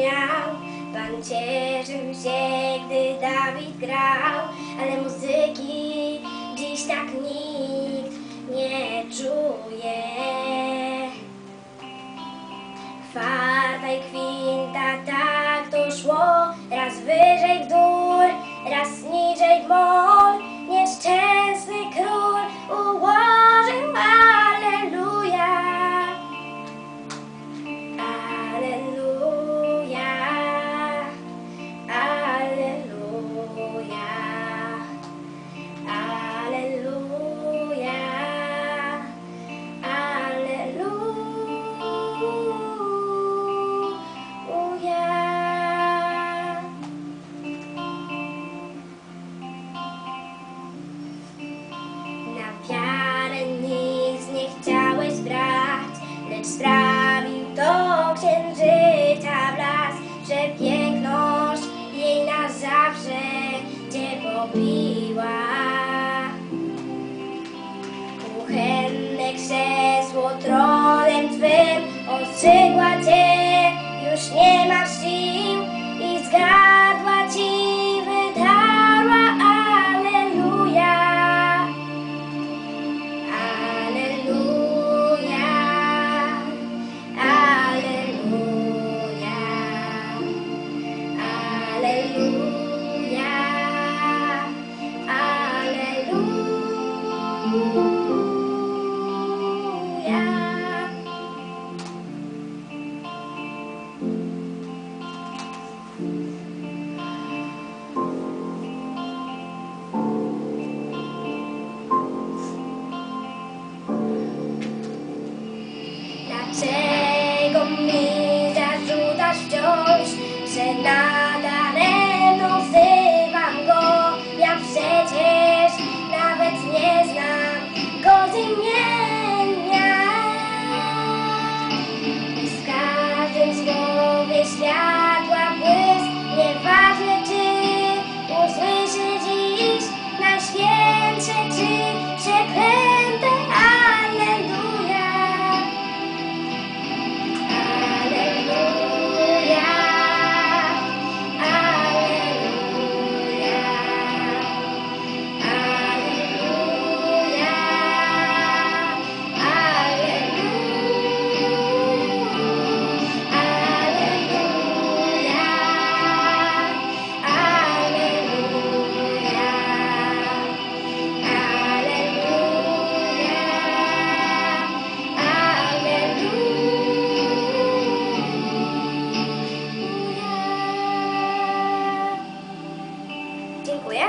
miał. Pan cieszył się, gdy Dawid grał, ale muzyki dziś tak nikt nie czuje. Kwarta i kwinta, tak to szło, raz wyżej w dół, raz niżej w mol. Nieszczęsny król ułożył alleluja, alleluja, alleluja, alleluja, alleluja. Na wiarę nic nie chciałeś brać, lecz sprawił to księżyca blask, że piękność jej na zawsze cię pobiła. Kuchenne krzesło tronem twym ostrzygła cię, już nie masz sił i z gardła ci wydarła alleluja. Alleluja, alleluja, alleluja, alleluja. Dlaczego mi zarzucasz wciąż, że nadaremno wzywam go? Ja przecież nawet nie znam go z imienia. W każdym słowie światła błysk, nieważne czy usłyszy dziś najświętsze czy przeklęte alleluja. Alleluja, alleluja, alleluja, Dziękuję.